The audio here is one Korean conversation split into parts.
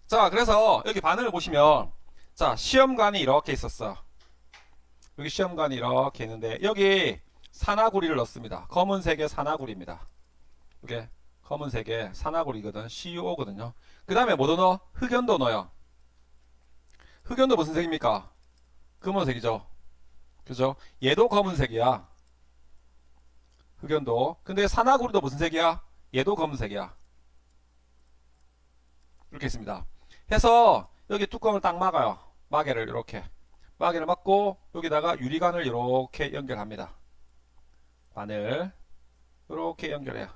자, 그래서 여기 반응을 보시면, 자, 시험관이 이렇게 있었어. 여기 시험관이 이렇게 있는데, 여기 산화구리를 넣습니다. 검은색의 산화구리입니다. 이게 검은색의 산화구리거든. CuO거든요. 그 다음에 뭐도 넣어? 흑연도 넣어요. 흑연도 무슨 색입니까? 검은색이죠. 그죠? 얘도 검은색이야. 흑연도. 근데 산화구리도 무슨 색이야? 얘도 검은색이야. 이렇게 있습니다. 해서 여기 뚜껑을 딱 막아요. 마개를 이렇게. 마개를 막고 여기다가 유리관을 이렇게 연결합니다. 관을 이렇게 연결해요.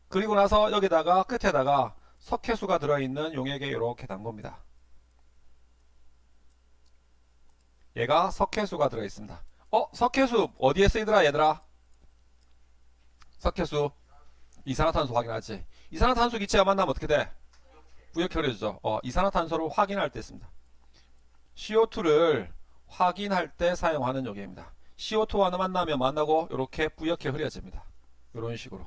그리고 나서 여기다가 끝에다가 석회수가 들어있는 용액에 이렇게 담깁니다. 얘가 석회수가 들어있습니다. 석회수 어디에 쓰이더라 얘들아? 석회수 이산화탄소 확인하지. 이산화탄소 기체가 만나면 어떻게 돼? 부역혈해주죠. 이산화탄소를 확인할 때 씁니다. CO2를 확인할 때 사용하는 용액입니다. CO2와 만나면 만나고 이렇게 뿌옇게 흐려집니다. 이런 식으로.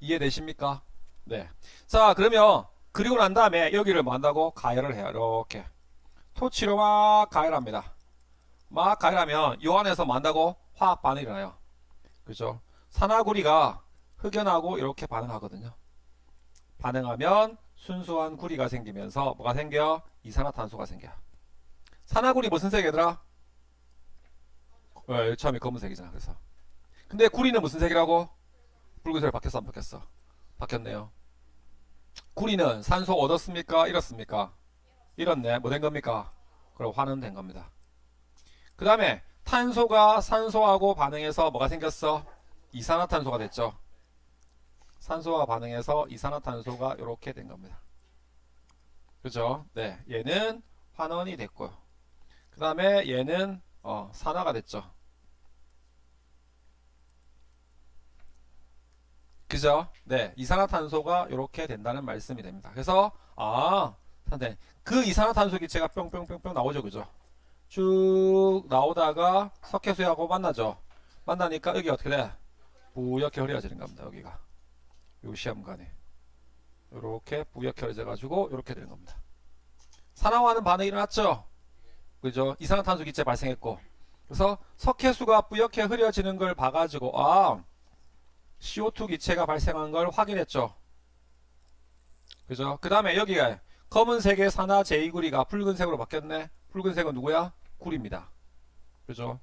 이해되십니까? 네. 자, 그러면 그리고 난 다음에 여기를 뭐 한다고? 가열을 해요. 이렇게. 토치로 막 가열합니다. 막 가열하면 이 안에서 뭐 한다고? 화학 반응이 일어나요. 그죠? 산화구리가 흑연하고 이렇게 반응하거든요. 반응하면 순수한 구리가 생기면서 뭐가 생겨? 이산화탄소가 생겨. 산화구리 무슨 색이더라? 처음에 검은색이잖아. 그래서. 근데 구리는 무슨 색이라고? 붉은색으로 바뀌었어, 안 바뀌었어? 바뀌었네요. 구리는 산소 얻었습니까? 잃었습니까? 잃었네. 뭐 된 겁니까? 그럼 화는 된 겁니다. 그 다음에 탄소가 산소하고 반응해서 뭐가 생겼어? 이산화탄소가 됐죠. 산소와 반응해서 이산화탄소가 이렇게 된 겁니다. 그죠? 네. 얘는 환원이 됐고요. 그 다음에 얘는 산화가 됐죠. 그죠? 네. 이산화탄소가 이렇게 된다는 말씀이 됩니다. 그래서 선생님, 그 이산화탄소 기체가 뿅뿅뿅뿅 나오죠. 그죠? 쭉 나오다가 석회수하고 만나죠. 만나니까 여기 어떻게 돼? 뿌옇게 흐려지는 겁니다. 여기가. 요 시험관에. 이렇게 뿌옇게 흐려져 가지고 이렇게 되는 겁니다. 산화와는 반응이 일어났죠. 그죠? 이산화탄소 기체 발생했고. 그래서 석회수가 뿌옇게 흐려지는 걸 봐가지고 CO2 기체가 발생한 걸 확인했죠. 그죠? 그 다음에 여기가 검은색의 산화 제2구리가 붉은색으로 바뀌었네. 붉은색은 누구야? 구리입니다. 그죠?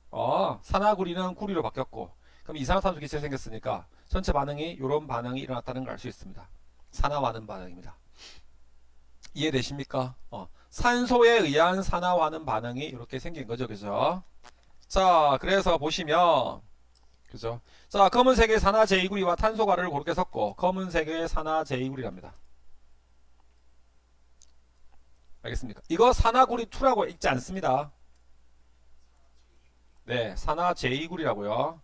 산화구리는 구리로 바뀌었고, 그럼 이산화탄소 기체 생겼으니까 전체 반응이 이런 반응이 일어났다는 걸 알 수 있습니다. 산화하는 반응입니다. 이해되십니까? 산소에 의한 산화하는 반응이 이렇게 생긴 거죠. 그죠? 자, 그래서 보시면 그죠? 자, 검은색의 산화 제2구리와 탄소가루를 그렇게 섞고 검은색의 산화 제2구리랍니다. 알겠습니까? 이거 산화구리2라고 읽지 않습니다. 네, 산화 제2구리라고요.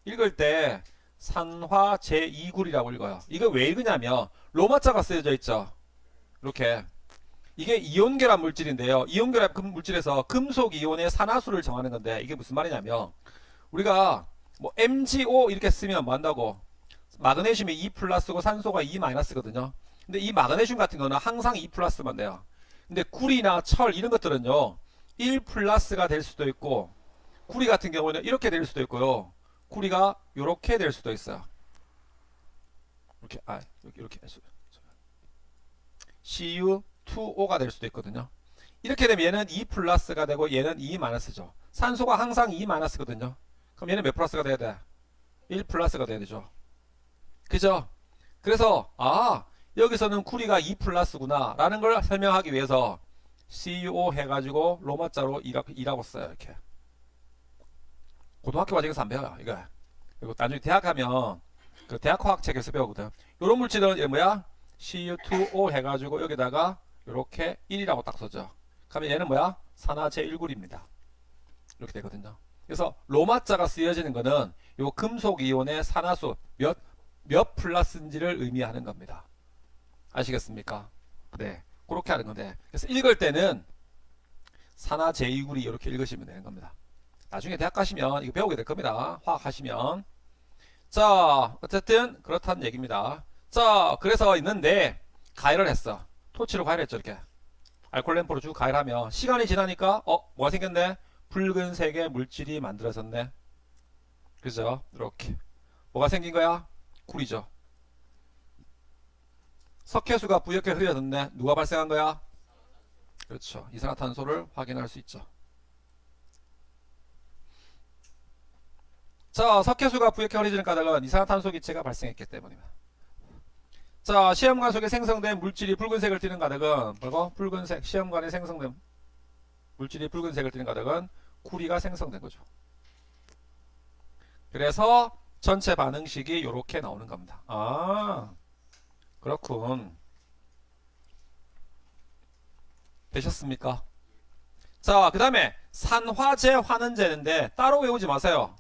읽을 때 산화 제2구리라고 읽어요. 이거 왜 읽으냐면 로마자가 쓰여져 있죠. 이렇게. 이게 이온결합 물질인데요. 이온결합 물질에서 금속 이온의 산화수를 정하는 건데 이게 무슨 말이냐면 우리가 뭐 MgO 이렇게 쓰면 뭐 한다고? 마그네슘이 2 플러스고 산소가 2 마이너스거든요. 근데 이 마그네슘 같은 거는 항상 2 플러스만 돼요. 근데 구리나 철 이런 것들은요. 1 플러스가 될 수도 있고 구리 같은 경우는 이렇게 될 수도 있고요. 구리가 이렇게 될 수도 있어요. 이렇게 Cu2O가 될 수도 있거든요. 이렇게 되면 얘는 2 플러스가 되고 얘는 2 마이너스죠. 산소가 항상 2 마이너스거든요. 그럼 얘는 몇 플러스가 돼야 돼? 1 플러스가 돼야 되죠. 그죠? 그래서 여기서는 구리가 2 플러스구나 라는 걸 설명하기 위해서 CuO 해가지고 로마자로 2라고 써요. 이렇게. 고등학교 과정에서 안 배워요. 이거. 그리고 나중에 대학 가면 그 대학화학책에서 배우거든. 요런 물질은 뭐야? Cu2O 해가지고 여기다가 이렇게 1이라고 딱 써져. 그러면 얘는 뭐야? 산화 제1구리입니다. 이렇게 되거든요. 그래서 로마자가 쓰여지는 거는 요 금속 이온의 산화수 몇 플러스인지를 의미하는 겁니다. 아시겠습니까? 네. 그렇게 하는 건데. 그래서 읽을 때는 산화 제2구리 이렇게 읽으시면 되는 겁니다. 나중에 대학 가시면 이거 배우게 될 겁니다. 화학 하시면. 자, 어쨌든 그렇다는 얘기입니다. 자, 그래서 있는데 가열을 했어. 토치로 가열했죠, 이렇게. 알코올 램프로 쭉 가열하면 시간이 지나니까 뭐가 생겼네? 붉은색의 물질이 만들어졌네. 그죠? 이렇게 뭐가 생긴 거야? 쿨이죠. 석회수가 부옇게 흐려졌네. 누가 발생한 거야? 그렇죠. 이산화탄소를 확인할 수 있죠. 자, 석회수가 부옇게 흐려지는 까닭은 이산화탄소 기체가 발생했기 때문입니다. 자, 시험관 속에 생성된 물질이 붉은색을 띠는 까닭은 뭐고? 붉은색, 시험관에 생성된 물질이 붉은색을 띠는 까닭은 구리가 생성된 거죠. 그래서 전체 반응식이 이렇게 나오는 겁니다. 아, 그렇군. 되셨습니까? 자, 그 다음에 산화제, 환원제인데 따로 외우지 마세요.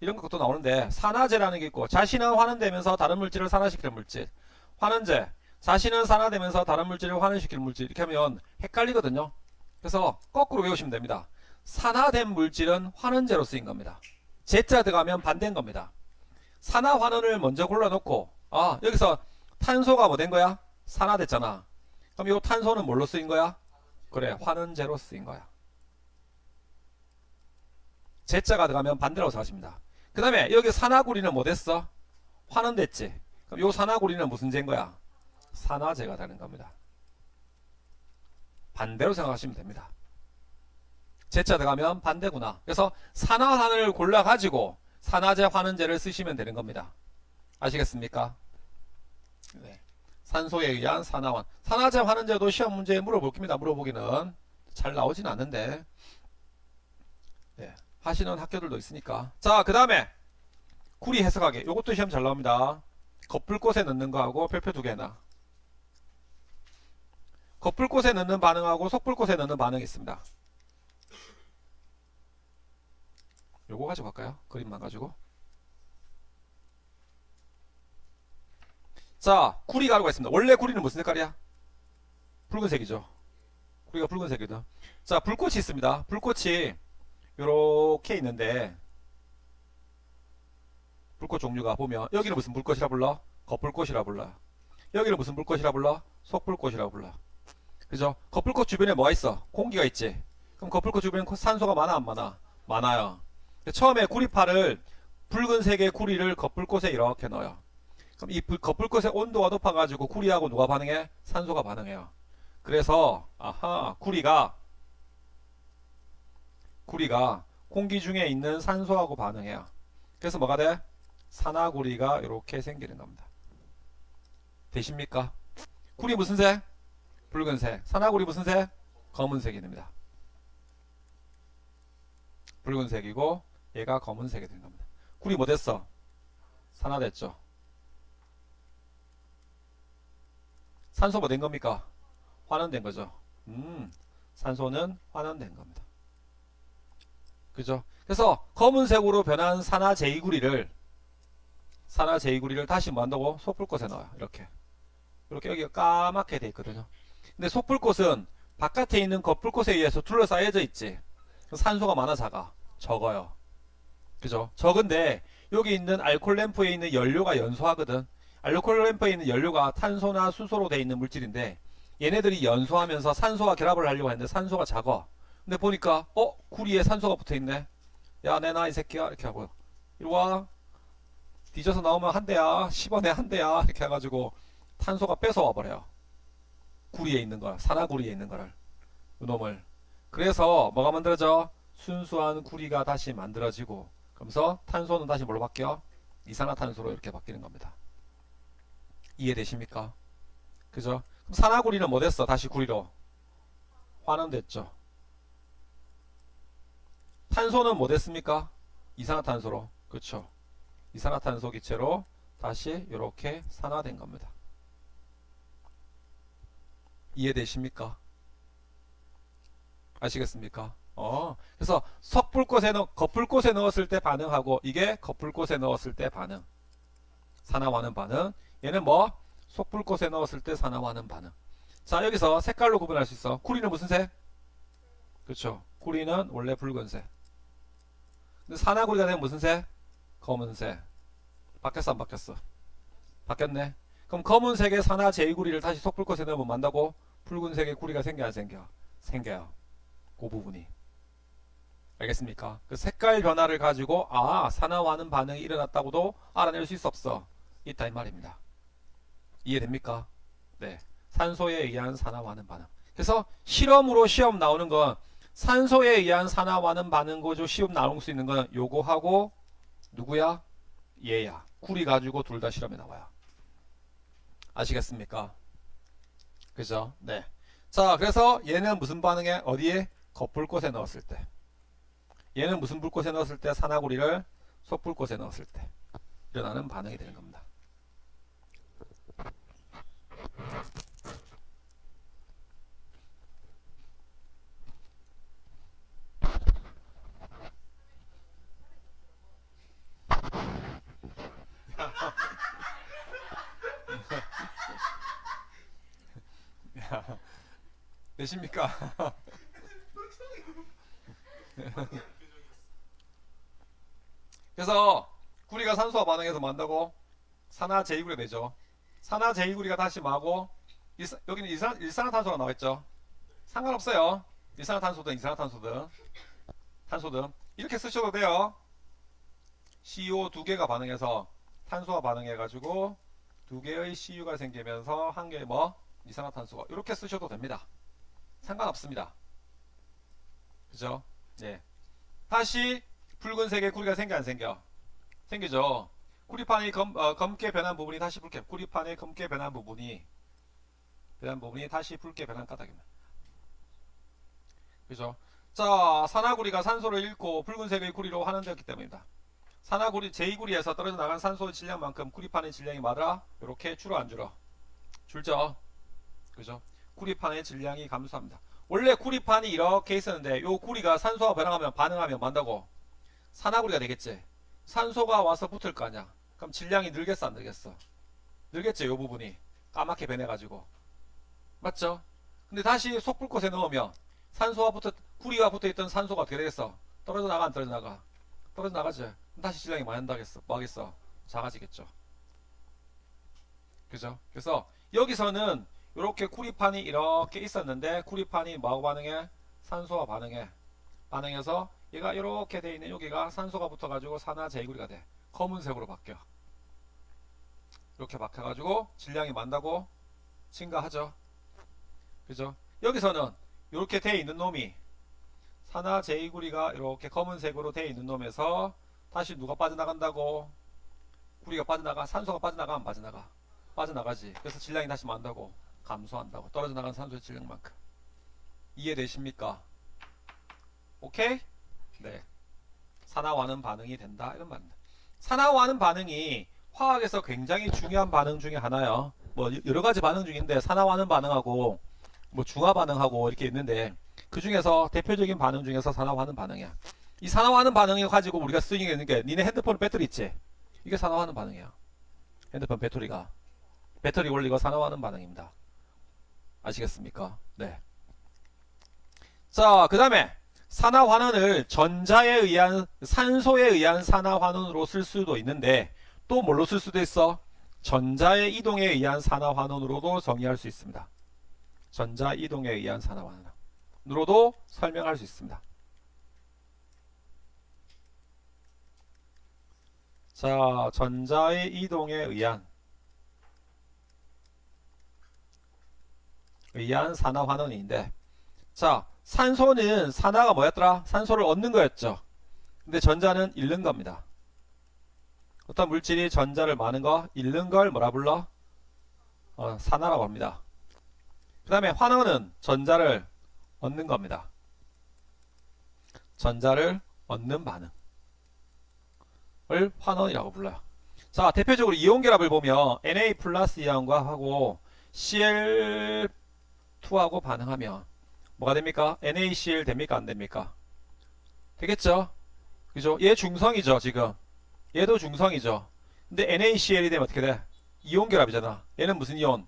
이런 것도 나오는데 산화제라는 게 있고, 자신은 환원되면서 다른 물질을 산화시키는 물질. 환원제, 자신은 산화되면서 다른 물질을 환원시키는 물질. 이렇게 하면 헷갈리거든요. 그래서 거꾸로 외우시면 됩니다. 산화된 물질은 환원제로 쓰인 겁니다. Z가 들어가면 반대인 겁니다. 산화 환원을 먼저 골라놓고, 여기서 탄소가 뭐 된 거야? 산화됐잖아. 그럼 이 탄소는 뭘로 쓰인 거야? 그래, 환원제로 쓰인 거야. Z자가 들어가면 반대로 생각하십니다. 그 다음에 여기 산화구리는 뭐 됐어? 환원됐지. 그럼 요 산화구리는 무슨 제인 거야? 산화제가 되는 겁니다. 반대로 생각하시면 됩니다. Z자 들어가면 반대구나. 그래서 산화환을 골라가지고 산화제, 환원제를 쓰시면 되는 겁니다. 아시겠습니까? 네. 산소에 의한 산화환. 산화제, 환원제도 시험 문제에 물어볼 겁니다. 물어보기는 잘 나오진 않는데, 네. 하시는 학교들도 있으니까. 자, 그 다음에 구리 해석하기. 이것도 시험 잘 나옵니다. 겉불꽃에 넣는 거하고 별표 2개나. 겉불꽃에 넣는 반응하고 속불꽃에 넣는 반응이 있습니다. 요거 가지고 갈까요? 그림만 가지고. 자, 구리 가루가 있습니다. 원래 구리는 무슨 색깔이야? 붉은색이죠. 구리가 붉은색이다. 자, 불꽃이 있습니다. 불꽃이 요렇게 있는데, 불꽃 종류가 보면 여기는 무슨 불꽃이라 불러? 겉불꽃이라 불러. 여기는 무슨 불꽃이라 불러? 속불꽃이라 불러. 그죠? 겉불꽃 주변에 뭐가 있어? 공기가 있지. 그럼 겉불꽃 주변에 산소가 많아 안 많아? 많아요. 처음에 구리파를, 붉은색의 구리를 겉불꽃에 이렇게 넣어요. 그럼 이 겉불꽃의 온도가 높아가지고 구리하고 누가 반응해? 산소가 반응해요. 그래서 구리가 공기 중에 있는 산소하고 반응해요. 그래서 뭐가 돼? 산화구리가 이렇게 생기는 겁니다. 되십니까? 구리 무슨 색? 붉은색. 산화구리 무슨 색? 검은색이 됩니다. 붉은색이고 얘가 검은색이 된 겁니다. 구리 뭐 됐어? 산화됐죠. 산소 뭐 된 겁니까? 환원된 거죠. 산소는 환원된 겁니다. 그죠? 그래서 검은색으로 변한 산화 제2구리를 다시 뭐 한다고? 속불꽃에 넣어요. 이렇게 여기가 까맣게 돼 있거든요. 근데 속불꽃은 바깥에 있는 겉불꽃에 의해서 둘러싸여져 있지. 산소가 많아 적어요. 그죠? 적은데 여기 있는 알코올 램프에 있는 연료가 연소하거든. 알코올 램프에 있는 연료가 탄소나 수소로 되어 있는 물질인데 얘네들이 연소하면서 산소와 결합을 하려고 했는데 산소가 작아. 근데 보니까 구리에 산소가 붙어있네. 야, 내놔 이 새끼야. 이렇게 하고 이리와. 뒤져서 나오면 한 대야. 10원에 한 대야. 이렇게 해가지고 탄소가 뺏어와 버려요. 구리에 있는 걸, 산화구리에 있는 거를, 이놈을. 그래서 뭐가 만들어져? 순수한 구리가 다시 만들어지고, 그러면서 탄소는 다시 뭘로 바뀌어? 이산화탄소로 이렇게 바뀌는 겁니다. 이해되십니까? 그죠? 그럼 산화구리는 뭐 됐어? 다시 구리로 환원됐죠. 탄소는 뭐 됐습니까? 이산화탄소로. 그렇죠. 이산화탄소 기체로 다시 이렇게 산화된 겁니다. 이해되십니까? 아시겠습니까? 그래서 겉불꽃에 넣었을 때 반응하고 이게 겉불꽃에 넣었을 때 반응. 산화하는 반응. 얘는 뭐? 속불꽃에 넣었을 때 산화하는 반응. 자, 여기서 색깔로 구분할 수 있어. 구리는 무슨 색? 그렇죠. 구리는 원래 붉은색. 근데 산화구리가 되면 무슨 색? 검은색. 바뀌었어 안 바뀌었어? 바뀌었네. 그럼 검은색의 산화 제2구리를 다시 속불꽃에 넣으면 만다고? 붉은색의 구리가 생겨 안 생겨? 생겨요. 그 부분이. 알겠습니까? 그 색깔 변화를 가지고 산화하는 반응이 일어났다고도 알아낼 수 있어 없어? 있다 이 말입니다. 이해됩니까? 네. 산소에 의한 산화하는 반응. 그래서 실험으로 시험 나오는 건 산소에 의한 산화하는 반응 거죠. 시험 나올 수 있는 건 요거하고 누구야? 얘야. 구리 가지고 둘 다 실험에 나와요. 아시겠습니까? 그죠? 네. 자, 그래서 얘는 무슨 반응에? 어디에? 겉불꽃에 넣었을 때. 얘는 무슨 불꽃에 넣었을 때? 산화구리를 속불꽃에 넣었을 때 일어나는 반응이 되는 겁니다. 되십니까? 그래서 구리가 산소와 반응해서 만다고 산화 제2구리가 되죠. 산화 제2구리가 다시 뭐하고 여기는 일산화탄소가 나와있죠. 상관없어요. 일산화탄소든 이산화탄소든 탄소든 이렇게 쓰셔도 돼요. CO 두 개가 반응해서 탄소와 반응해가지고 두 개의 CU가 생기면서 한 개의 이산화탄소가 이렇게 쓰셔도 됩니다. 상관없습니다. 그죠? 네. 다시 붉은색의 구리가 생겨 안 생겨? 생기죠. 구리판이 검게 변한 부분이 다시 붉게, 구리판의 검게 변한 부분이 다시 붉게 변한 까닭입니다. 그죠? 자, 산화구리가 산소를 잃고 붉은색의 구리로 환원되었기 때문입니다. 산화구리 제2구리에서 떨어져 나간 산소의 질량만큼 구리판의 질량이 말아 이렇게 줄어 안 줄어? 줄죠. 그죠? 구리판의 질량이 감소합니다. 원래 구리판이 이렇게 있었는데 요 구리가 산소와 반응하면 만다고 산화구리가 되겠지. 산소가 와서 붙을 거 아니야. 그럼 질량이 늘겠어 안 늘겠어? 늘겠지. 요 부분이 까맣게 변해가지고 맞죠? 근데 다시 속불꽃에 넣으면 구리가 붙어있던 산소가 어떻게 되겠어? 떨어져 나가 안 떨어져 나가? 떨어져 나가지. 다시 질량이 많이 난다겠어. 뭐 하겠어? 작아지겠죠. 그죠? 그래서 여기서는 이렇게 구리판이 이렇게 있었는데 구리판이 뭐하고 반응해? 산소와 반응해서 얘가 이렇게 돼 있는 여기가 산소가 붙어가지고 산화 제2구리가 돼. 검은색으로 바뀌어. 이렇게 바뀌어가지고 질량이 많다고 증가하죠. 그죠? 여기서는 이렇게 돼 있는 놈이 산화 제2구리가 이렇게 검은색으로 돼 있는 놈에서 다시 누가 빠져나간다고? 구리가 빠져나가. 산소가 빠져나가 안 빠져나가? 빠져나가지. 그래서 질량이 다시 많다고 감소한다고. 떨어져 나간 산소의 질량만큼. 이해되십니까? 오케이? 네. 산화와는 반응이 된다 이런 말입니다. 산화와는 반응이 화학에서 굉장히 중요한 반응 중에 하나요. 뭐 여러 가지 반응 중인데 산화와는 반응하고 뭐 중화 반응하고 이렇게 있는데 그 중에서 대표적인 반응 중에서 산화와는 반응이야. 이 산화와는 반응이 가지고 우리가 쓰이게 되는 게 니네 핸드폰 배터리 있지? 이게 산화와는 반응이야. 핸드폰 배터리가 배터리 원리가 산화와는 반응입니다. 아시겠습니까? 네. 자, 그 다음에 산화환원을 산소에 의한 산화환원으로 쓸 수도 있는데 또 뭘로 쓸 수도 있어? 전자의 이동에 의한 산화환원으로도 정의할 수 있습니다. 전자 이동에 의한 산화환원으로도 설명할 수 있습니다. 자, 전자의 이동에 의한 산화환원인데 자, 산소는 산화가 뭐였더라? 산소를 얻는 거였죠. 근데 전자는 잃는 겁니다. 어떤 물질이 전자를 많은 거, 잃는 걸 뭐라 불러? 산화라고 합니다. 그 다음에 환원은 전자를 얻는 겁니다. 전자를 얻는 반응을 환원이라고 불러요. 자, 대표적으로 이온 결합을 보면 Na 플러스 이온과 하고 Cl2하고 반응하면 뭐가 됩니까? NaCl 됩니까? 안 됩니까? 되겠죠? 그죠? 얘 중성이죠, 지금. 얘도 중성이죠. 근데 NaCl이 되면 어떻게 돼? 이온 결합이잖아. 얘는 무슨 이온?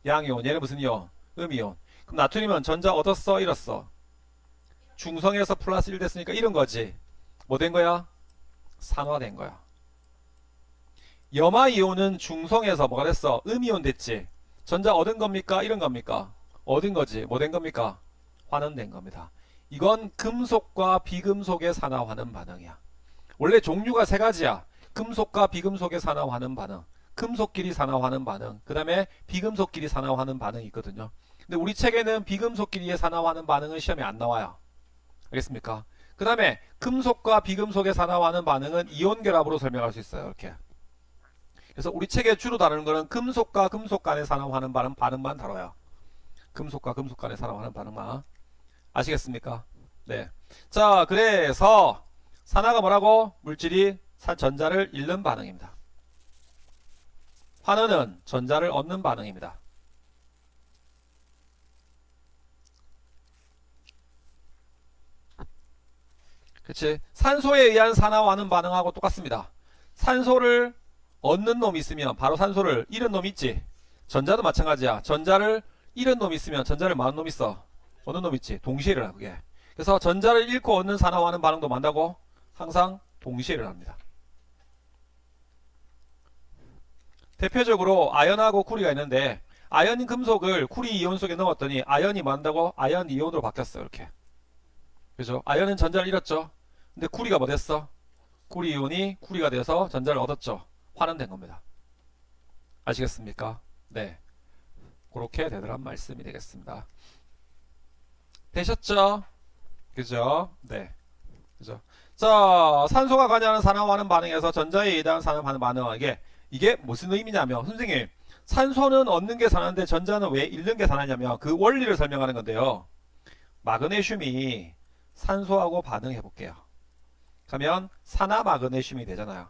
양이온. 얘는 무슨 이온? 음이온. 그럼 나트륨은 전자 얻었어? 잃었어? 중성에서 플러스 1 됐으니까 잃은 거지. 뭐 된 거야? 산화된 거야. 염화이온은 중성에서 뭐가 됐어? 음이온 됐지. 전자 얻은 겁니까? 잃은 겁니까? 얻은 거지. 뭐 된 겁니까? 환원된 겁니다. 이건 금속과 비금속의 산화환원 반응이야. 원래 종류가 세 가지야. 금속과 비금속의 산화환원 반응, 금속끼리 산화환원 반응, 그 다음에 비금속끼리 산화환원 반응이 있거든요. 근데 우리 책에는 비금속끼리의 산화환원 반응은 시험에 안 나와요. 알겠습니까? 그 다음에 금속과 비금속의 산화환원 반응은 이온 결합으로 설명할 수 있어요. 이렇게. 그래서 우리 책에 주로 다루는 거는 금속과 금속 간의 산화환원 반응만 다뤄요. 금속과 금속 간의 산화환원 반응만. 아시겠습니까? 네. 자, 그래서 산화가 뭐라고? 물질이 전자를 잃는 반응입니다. 환원은 전자를 얻는 반응입니다. 그치? 산소에 의한 산화와는 반응하고 똑같습니다. 산소를 얻는 놈이 있으면 바로 산소를 잃은 놈이 있지. 전자도 마찬가지야. 전자를 잃은 놈이 있으면 전자를 많은 놈이 있어. 얻는 놈이 있지. 동시에 일어나 그게. 그래서 전자를 잃고 얻는 산화와는 반응도 만다고 항상 동시에 일어납니다. 대표적으로 아연하고 쿠리가 있는데 아연인 금속을 쿠리 이온 속에 넣었더니 아연이 만다고 아연 이온으로 바뀌었어. 이렇게. 그죠? 아연은 전자를 잃었죠. 근데 쿠리가 뭐 됐어? 쿠리 이온이 쿠리가 돼서 전자를 얻었죠. 환원된 겁니다. 아시겠습니까? 네. 그렇게 되더란 말씀이 되겠습니다. 되셨죠? 그죠? 네. 그죠? 자, 산소가 관여하는 산화하는 반응에서 전자에 의한 산화하는 반응. 이게 무슨 의미냐면, 선생님, 산소는 얻는 게 산화인데 전자는 왜 잃는 게 산화냐면 그 원리를 설명하는 건데요. 마그네슘이 산소하고 반응해 볼게요. 그러면 산화 마그네슘이 되잖아요.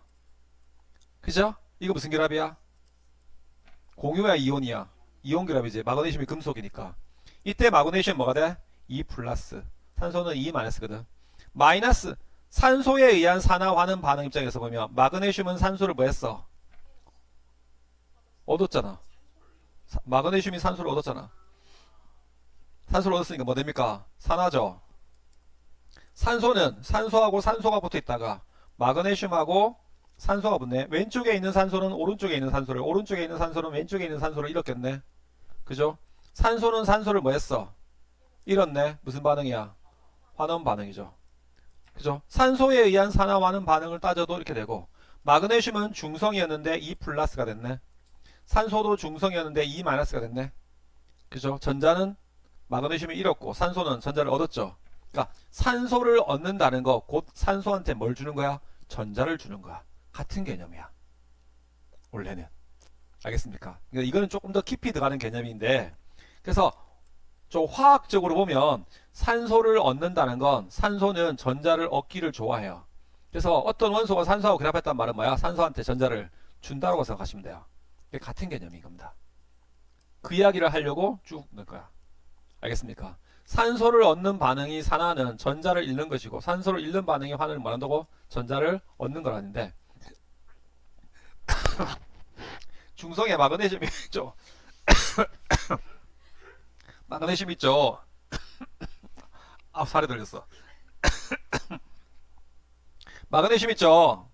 그죠? 이거 무슨 결합이야? 공유야 이온이야? 이온 결합이지. 마그네슘이 금속이니까. 이때 마그네슘 뭐가 돼? 2 플러스. 산소는 2 마이너스거든. 마이너스. 산소에 의한 산화하는 반응 입장에서 보면 마그네슘은 산소를 뭐 했어? 얻었잖아. 마그네슘이 산소를 얻었잖아. 산소를 얻었으니까 뭐 됩니까? 산화죠. 산소는 산소하고 산소가 붙어 있다가 마그네슘하고 산소가 붙네. 왼쪽에 있는 산소는 오른쪽에 있는 산소를, 오른쪽에 있는 산소는 왼쪽에 있는 산소를 잃었겠네. 그죠? 산소는 산소를 뭐 했어? 잃었네. 무슨 반응이야? 환원 반응이죠. 그죠? 산소에 의한 산화환원 반응을 따져도 이렇게 되고, 마그네슘은 중성이었는데 2 플러스가 됐네. 산소도 중성이었는데 2 마이너스가 됐네. 그죠? 전자는 마그네슘이 잃었고 산소는 전자를 얻었죠. 그러니까 산소를 얻는다는 거, 곧 산소한테 뭘 주는 거야? 전자를 주는 거야. 같은 개념이야. 원래는. 알겠습니까? 그러니까 이거는 조금 더 깊이 들어가는 개념인데, 그래서 좀 화학적으로 보면 산소를 얻는다는 건 산소는 전자를 얻기를 좋아해요. 그래서 어떤 원소가 산소하고 결합했단 말은 뭐야? 산소한테 전자를 준다고 생각하시면 돼요. 이게 같은 개념인 겁니다. 그 이야기를 하려고 쭉 넣을 거야. 알겠습니까? 산소를 얻는 반응이 산화는 전자를 잃는 것이고, 산소를 잃는 반응이 환원을 뭐한다고? 전자를 얻는 거라는데, 중성에 마그네슘이 있죠. 마그네슘 있죠. 아, 살이 들렸어. 마그네슘 있죠.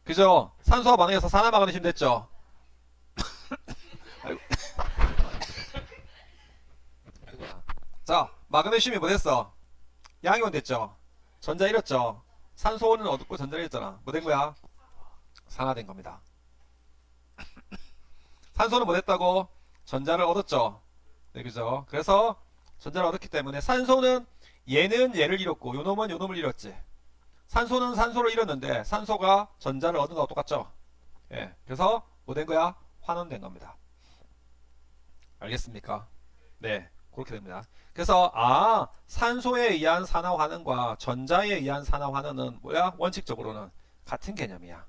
그죠? 산소와 반응해서 산화 마그네슘 됐죠. 아이고. 자, 마그네슘이 뭐 됐어? 양이온 됐죠. 전자 잃었죠. 산소는 얻고 전자 잃었잖아. 뭐 된 거야? 산화된 겁니다. 산소는 뭐 됐다고? 전자를 얻었죠. 네, 그죠? 그래서 전자를 얻었기 때문에 산소는 얘는 얘를 잃었고 요놈은 요놈을 잃었지. 산소는 산소를 잃었는데 산소가 전자를 얻은 거하고 똑같죠. 예, 그래서 뭐 된 거야? 환원된 겁니다. 알겠습니까? 네, 그렇게 됩니다. 그래서 산소에 의한 산화환원과 전자에 의한 산화환원은 뭐야? 원칙적으로는 같은 개념이야.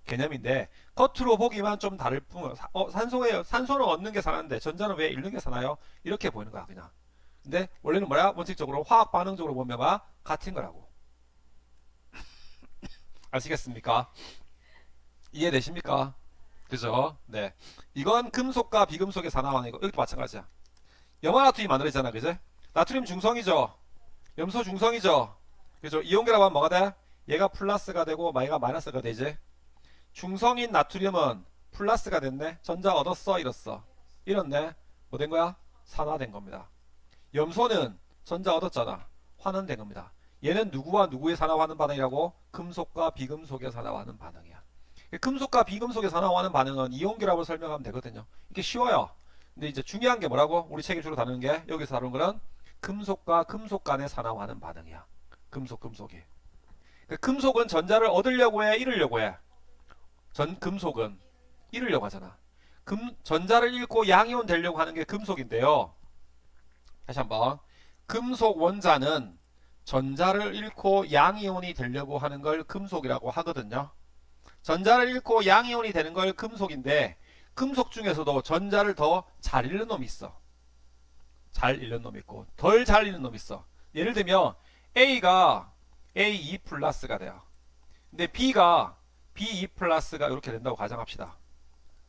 개념인데 겉으로 보기만 좀 다를 뿐. 산소는 얻는 게 산화인데 전자는 왜 잃는 게 산화요? 이렇게 보이는 거야 그냥. 근데 원래는 뭐야? 원칙적으로 화학 반응적으로 보면 같은 거라고. 아시겠습니까? 이해되십니까? 그죠? 네. 이건 금속과 비금속의 산화환이고 이것도 마찬가지야. 염화나트륨이 만들어지잖아, 그죠? 나트륨 중성이죠. 염소 중성이죠. 그죠? 이온 결합하면 뭐가 돼? 얘가 플러스가 되고 얘가 마이너스가 되지. 중성인 나트륨은 플러스가 됐네. 전자 얻었어, 잃었어? 잃었네. 뭐 된 거야? 산화된 겁니다. 염소는 전자 얻었잖아. 환원된 겁니다. 얘는 누구와 누구의 산화하는 반응이라고? 금속과 비금속의 산화하는 반응이야. 금속과 비금속의 산화하는 반응은 이온결합을 설명하면 되거든요. 이게 쉬워요. 근데 이제 중요한 게 뭐라고? 우리 책이 주로 다루는 게, 여기서 다루는 거는 금속과 금속 간의 산화하는 반응이야. 금속이. 금속은 전자를 얻으려고 해, 잃으려고 해? 금속은 잃으려고 하잖아. 전자를 잃고 양이온 되려고 하는 게 금속인데요. 다시 한번. 금속 원자는 전자를 잃고 양이온이 되려고 하는 걸 금속이라고 하거든요. 전자를 잃고 양이온이 되는 걸 금속인데, 금속 중에서도 전자를 더 잘 잃는 놈이 있어. 잘 잃는 놈이 있고 덜 잘 잃는 놈이 있어. 예를 들면 A가 A2 플러스가 돼요. 근데 B가 B2 플러스가 이렇게 된다고 가정합시다.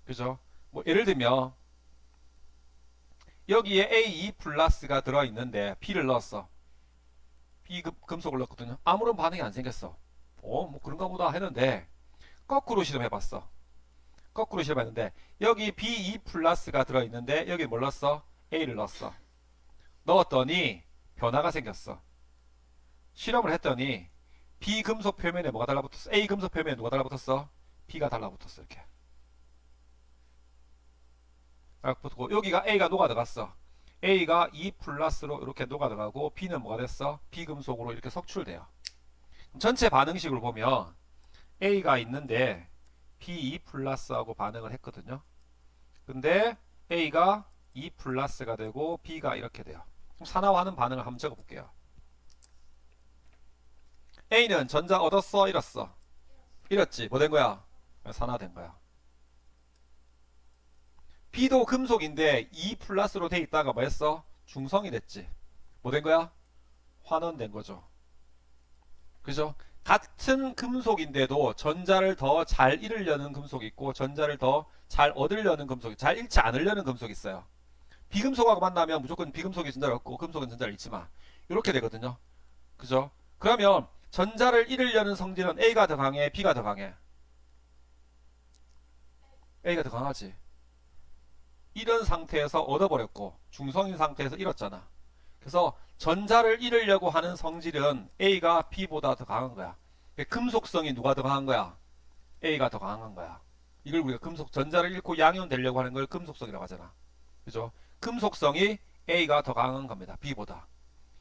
그죠? 뭐 예를 들면 여기에 A2 플러스가 들어있는데 B를 넣었어. B 금속을 넣었거든요. 아무런 반응이 안 생겼어. 뭐 그런가 보다 했는데 거꾸로 실험해봤어. 거꾸로 실험했는데 여기 B2 플러스가 들어있는데 여기 뭘 넣었어? A를 넣었어. 넣었더니 변화가 생겼어. 실험을 했더니 B 금속 표면에 뭐가 달라붙었어? A 금속 표면에 누가 달라붙었어? B가 달라붙었어. 이렇게 달라붙고 여기가 A가 녹아 들어갔어. A가 E 플러스로 이렇게 녹아 들어가고 B는 뭐가 됐어? B 금속으로 이렇게 석출돼요. 전체 반응식으로 보면 A가 있는데 B2 플러스하고 반응을 했거든요. 근데 A가 E 플러스가 되고 B가 이렇게 돼요. 그럼 산화하는 반응을 한번 적어볼게요. A는 전자 얻었어, 잃었어? 잃었지. 뭐 된 거야? 산화된 거야. B도 금속인데 E 플러스로 돼 있다가 뭐 했어? 중성이 됐지. 뭐 된 거야? 환원된 거죠. 그죠? 같은 금속인데도 전자를 더 잘 잃으려는 금속이 있고 전자를 더 잘 얻으려는 금속이, 잘 잃지 않으려는 금속이 있어요. 비금속하고 만나면 무조건 비금속이 전자를 얻고 금속은 전자를 잃지 마. 이렇게 되거든요. 그죠? 그러면 전자를 잃으려는 성질은 A가 더 강해, B가 더 강해? A가 더 강하지. 잃은 상태에서 얻어버렸고 중성인 상태에서 잃었잖아. 그래서 전자를 잃으려고 하는 성질은 A가 B보다 더 강한 거야. 금속성이 누가 더 강한 거야? A가 더 강한 거야. 이걸 우리가 전자를 잃고 양이온 되려고 하는 걸 금속성이라고 하잖아. 그죠? 금속성이 A가 더 강한 겁니다. B보다.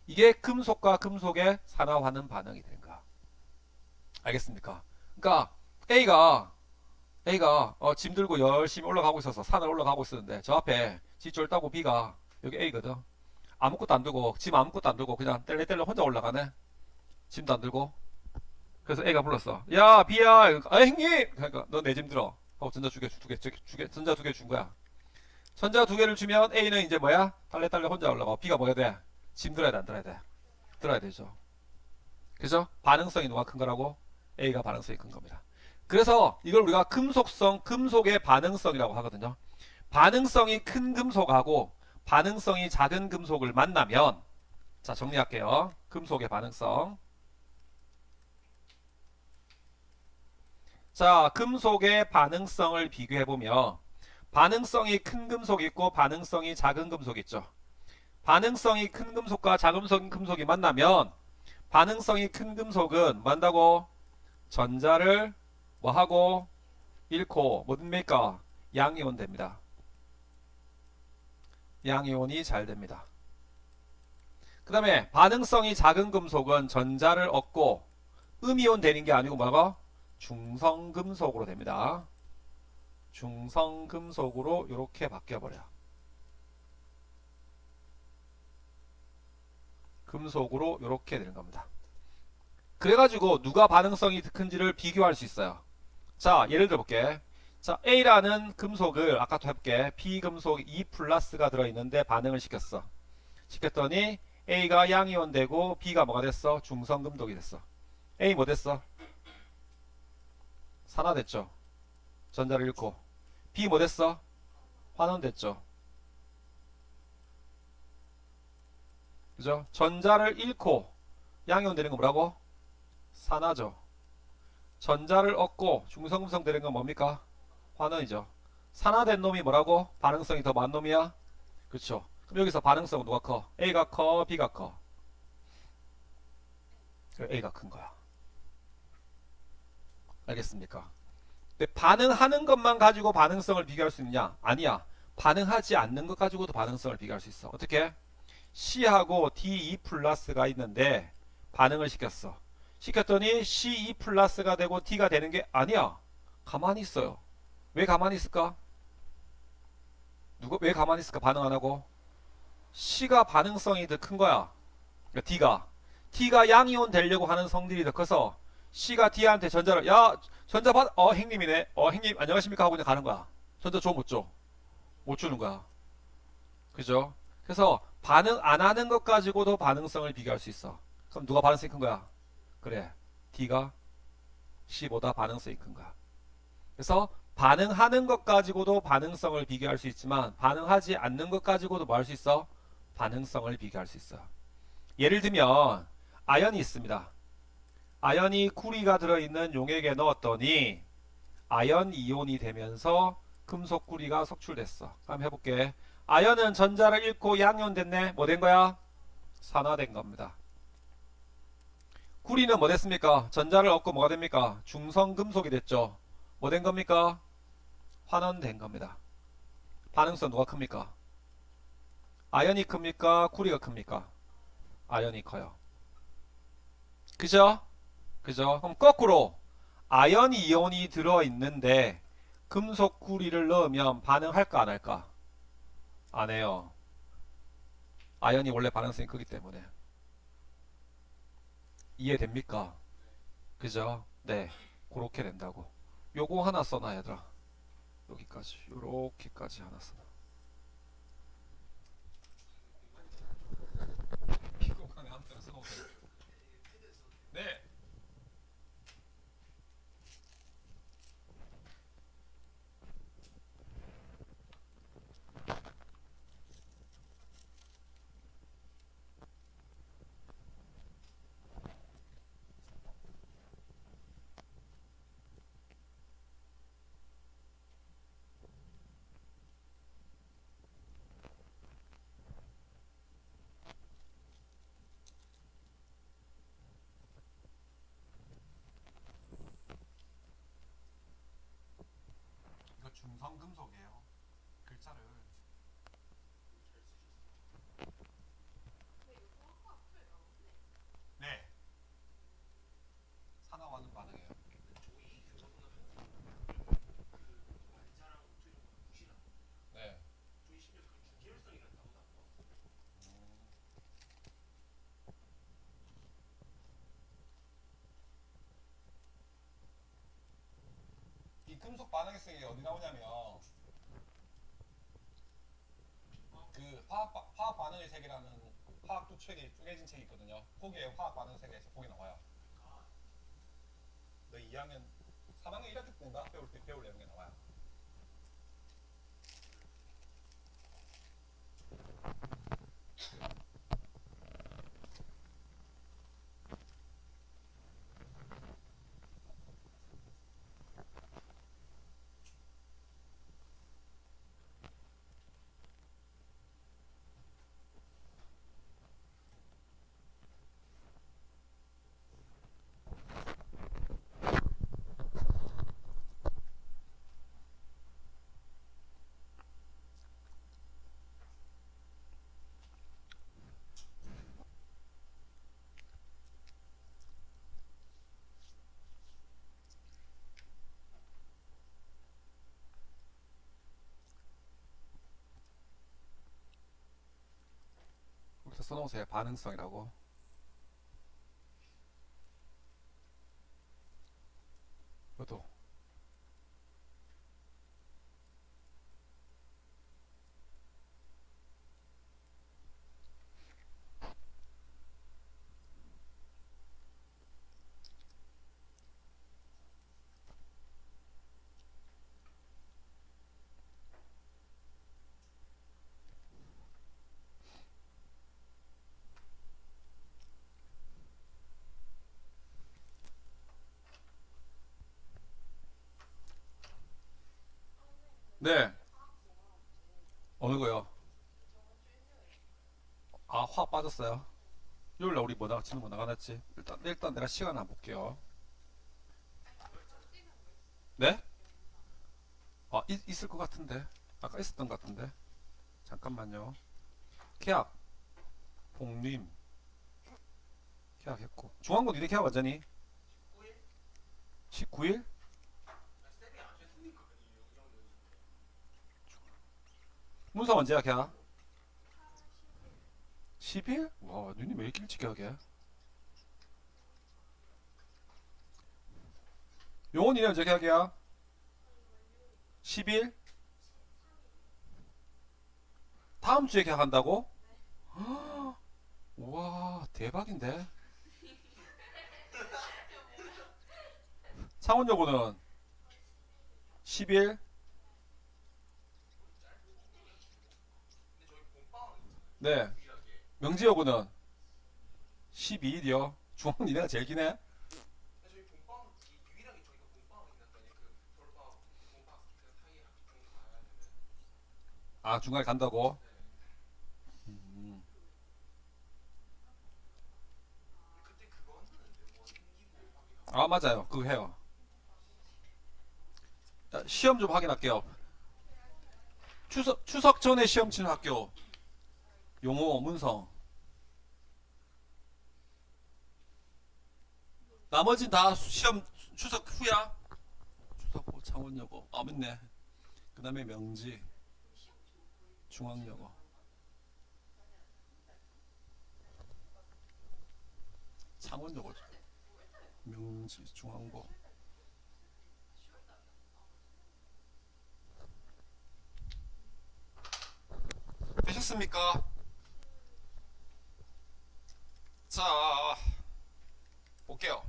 이게 금속과 금속의 산화하는 반응이 되는 거야. 알겠습니까? 그러니까 A가 짐 들고 열심히 올라가고 있어서 산을 올라가고 있었는데 저 앞에 지쫄 따고 B가 여기 A거든. 아무것도 안 들고 짐 아무것도 안 들고 그냥 뗄래뗄래 혼자 올라가네. 짐도 안 들고. 그래서 A가 불렀어. 야 B야, 형님. 그러니까 너 내 짐 들어. 하고 전자 두 개 준 거야. 전자 두 개를 주면 A는 이제 뭐야? 딸래딸래 혼자 올라가. B가 뭐야 돼? 짐 들어야 돼, 안 들어야 돼? 들어야 되죠. 그죠? 반응성이 누가 큰 거라고? A가 반응성이 큰 겁니다. 그래서 이걸 우리가 금속의 반응성이라고 하거든요. 반응성이 큰 금속하고 반응성이 작은 금속을 만나면, 자 정리할게요. 금속의 반응성. 자, 금속의 반응성을 비교해보면 반응성이 큰 금속이 있고 반응성이 작은 금속이 있죠. 반응성이 큰 금속과 작은 금속이 만나면 반응성이 큰 금속은 뭐한다고? 전자를 뭐하고? 잃고 뭐됩니까? 양이온 됩니다. 양이온이 잘 됩니다. 그 다음에 반응성이 작은 금속은 전자를 얻고 음이온 되는 게 아니고 뭐라고? 중성금속으로 됩니다. 중성금속으로 이렇게 바뀌어버려요. 금속으로 이렇게 되는 겁니다. 그래가지고 누가 반응성이 큰지를 비교할 수 있어요. 자, 예를 들어볼게. 자, A라는 금속을 아까도 해볼게. B금속 E 플러스가 들어있는데 반응을 시켰어. 시켰더니 A가 양이온 되고 B가 뭐가 됐어? 중성금속이 됐어. A 뭐 됐어? 산화됐죠. 전자를 잃고. B 뭐 됐어? 환원됐죠. 그죠? 전자를 잃고 양이온 되는 건 뭐라고? 산화죠. 전자를 얻고 중성금속 되는 건 뭡니까? 환원이죠. 산화된 놈이 뭐라고? 반응성이 더 많은 놈이야? 그렇죠. 그럼 여기서 반응성은 누가 커? A가 커? B가 커? A가 큰 거야. 알겠습니까? 근데 반응하는 것만 가지고 반응성을 비교할 수 있느냐? 아니야. 반응하지 않는 것 가지고도 반응성을 비교할 수 있어. 어떻게? C하고 D2 플러스가 있는데 반응을 시켰어. 시켰더니 C2 플러스가 되고 D가 되는 게 아니야. 가만히 있어요. 왜 가만히 있을까? 왜 가만히 있을까? 반응 안 하고. C가 반응성이 더 큰 거야. 그러니까 D가 양이온 되려고 하는 성질이 더 커서 C가 D한테 전자를 야 전자 받 행님이네. 행님 안녕하십니까 하고 그냥 가는 거야. 전자 줘 못 줘? 못 주는 거야. 그죠? 그래서 반응 안 하는 것 가지고도 반응성을 비교할 수 있어. 그럼 누가 반응성이 큰 거야? 그래. D가 C보다 반응성이 큰 거야. 그래서 반응하는 것 가지고도 반응성을 비교할 수 있지만 반응하지 않는 것 가지고도 뭐 할 수 있어? 반응성을 비교할 수 있어. 예를 들면 아연이 있습니다. 아연이 구리가 들어있는 용액에 넣었더니 아연 이온이 되면서 금속 구리가 석출됐어. 한번 해볼게. 아연은 전자를 잃고 양이온 됐네. 뭐 된 거야? 산화된 겁니다. 구리는 뭐 됐습니까? 전자를 얻고 뭐가 됩니까? 중성금속이 됐죠. 뭐 된 겁니까? 환원된 겁니다. 반응성 누가 큽니까? 아연이 큽니까? 구리가 큽니까? 아연이 커요. 그죠? 그죠? 그럼 거꾸로 아연 이온이 들어있는데 금속 구리를 넣으면 반응할까 안 할까? 안 해요. 아연이 원래 반응성이 크기 때문에. 이해됩니까? 그죠? 네. 그렇게 된다고. 요거 하나 써놔 얘들아. 여기까지. 요렇게까지 하나 써놔. 피곤하네 한편 써놓으세요. 네. 이거 중성금속이에요. 글자를. 네. 산화와는 반응해요. 네. 이 금속 반응성이 어디 나오냐면 그 화학 반응의 세계라는 화학도 책이 쪼개진 책이 있거든요. 거기에 화학 반응 세계에서 거기 나와요. 너 2학년 3학년 1학기 때인가 배울 내용이 나와요. 여기서 써놓으세요. 반응성이라고. 이것도 네. 어느 거요? 확 빠졌어요. 요일날 우리 뭐 나가지는 거 나가놨지? 일단 내가 시간 안 볼게요. 네? 있을 것 같은데. 아까 있었던 것 같은데. 잠깐만요. 계약. 복림. 계약했고. 중앙고 니네 계약 완전히? 19일? 문서 언제야 계약? 10일? 와, 니네 왜 이렇게 일찍 계약해? 용원이네 언제 계약이야? 10일? 다음 주에 계약한다고? 우와, 대박인데. 창원여고는 10일? 네. 명지여고는 12일이요. 중앙 니네가 제일 기네. 아, 중간에 간다고? 음. 아, 맞아요. 그거 해요. 자, 시험 좀 확인할게요. 추석 전에 시험 치는 학교. 용호, 문성. 나머진 다 시험 추석 후야. 추석 후 창원여고. 아, 맞네. 그 다음에 명지, 중앙여고. 창원여고. 명지, 중앙고. 되셨습니까? 자, 볼게요.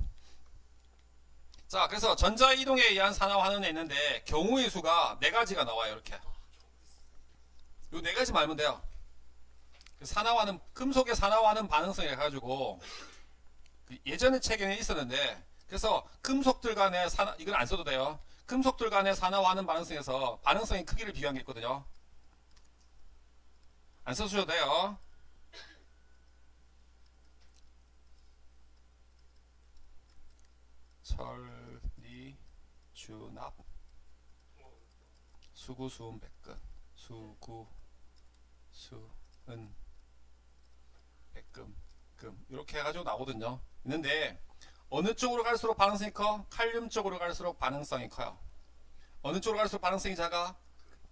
자, 그래서 전자이동에 의한 산화환원에 있는데 경우의 수가 네 가지가 나와요. 이렇게. 요 네 가지 말면 돼요. 산화환원, 금속의 산화환원 반응성이 해가지고 예전의 책에는 있었는데, 그래서 금속들 간의 이건 안 써도 돼요. 금속들 간의 산화환원 반응성에서 반응성의 크기를 비교한 게 있거든요. 안 써주셔도 돼요. 철, 리, 주, 납. 수구, 수은, 백근. 수구, 수은, 백금, 금. 이렇게 해가지고 나오거든요. 있는데 어느 쪽으로 갈수록 반응성이 커? 칼륨 쪽으로 갈수록 반응성이 커요. 어느 쪽으로 갈수록 반응성이 작아?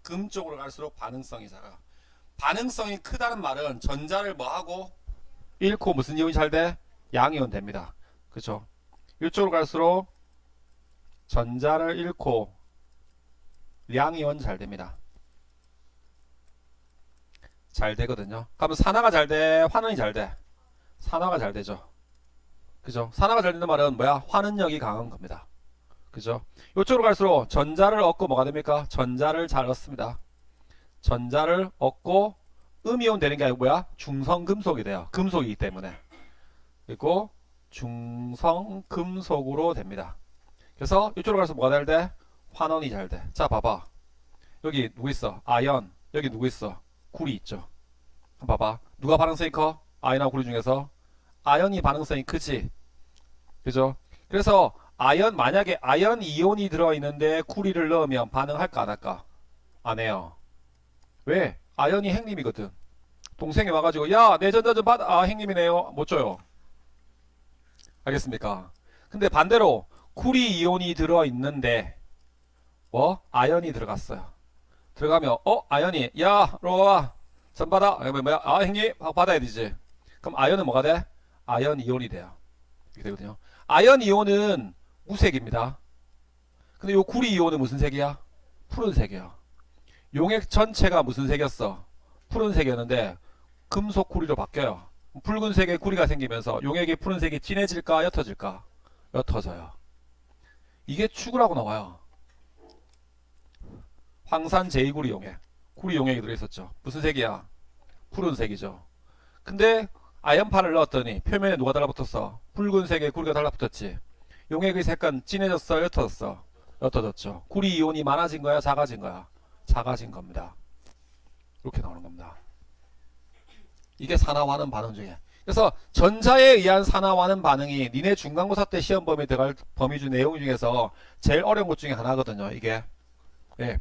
금 쪽으로 갈수록 반응성이 작아. 반응성이 크다는 말은 전자를 뭐하고? 잃고 무슨 이온이 잘 돼? 양이온 됩니다. 그렇죠? 이쪽으로 갈수록 전자를 잃고 양이온 잘 됩니다. 잘 되거든요. 그러면 산화가 잘 돼? 환원이 잘 돼? 산화가 잘 되죠. 그죠? 산화가 잘 되는 말은 뭐야? 환원력이 강한 겁니다. 그죠? 이쪽으로 갈수록 전자를 얻고 뭐가 됩니까? 전자를 잘 얻습니다. 전자를 얻고 음이온 되는 게 아니고 뭐야? 중성금속이 돼요. 금속이기 때문에. 그리고 중성금속으로 됩니다. 그래서 이쪽으로 가서 뭐가 잘 돼? 환원이 잘 돼. 자, 봐봐. 여기 누구 있어? 아연. 여기 누구 있어? 구리 있죠. 한번 봐봐. 누가 반응성이 커? 아연하고 구리 중에서 아연이 반응성이 크지. 그죠? 그래서 만약에 아연 이온이 들어있는데 구리를 넣으면 반응할까 안 할까? 안 해요. 왜? 아연이 핵림이거든. 동생이 와가지고 야, 내 전자 좀 받아. 아, 핵림이네요. 못 줘요. 알겠습니까? 근데 반대로 구리 이온이 들어있는데 아연이 들어갔어요. 들어가면 아연이 야, 로와 전 받아. 뭐야? 아, 형님 받아야 되지. 그럼 아연은 뭐가 돼? 아연 이온이 돼요. 이렇게 되거든요. 아연 이온은 무색입니다. 근데 요 구리 이온은 무슨 색이야? 푸른색이야. 용액 전체가 무슨 색이었어? 푸른색이었는데 금속 구리로 바뀌어요. 붉은색의 구리가 생기면서 용액의 푸른색이 진해질까 옅어질까? 옅어져요. 이게 축으라고 나와요. 황산 제2구리 용액. 구리 용액이 들어있었죠. 무슨 색이야? 푸른색이죠. 근데 아연판을 넣었더니 표면에 누가 달라붙었어? 붉은색의 구리가 달라붙었지. 용액의 색깔은 진해졌어, 옅어졌어? 옅어졌죠. 구리 이온이 많아진 거야, 작아진 거야? 작아진 겁니다. 이렇게 나오는 겁니다. 이게 산화하는 반응 중에. 그래서 전자에 의한 산화하는 반응이 니네 중간고사 때 시험 범위에 들어갈 범위 내용 중에서 제일 어려운 것 중에 하나거든요. 이게. 예.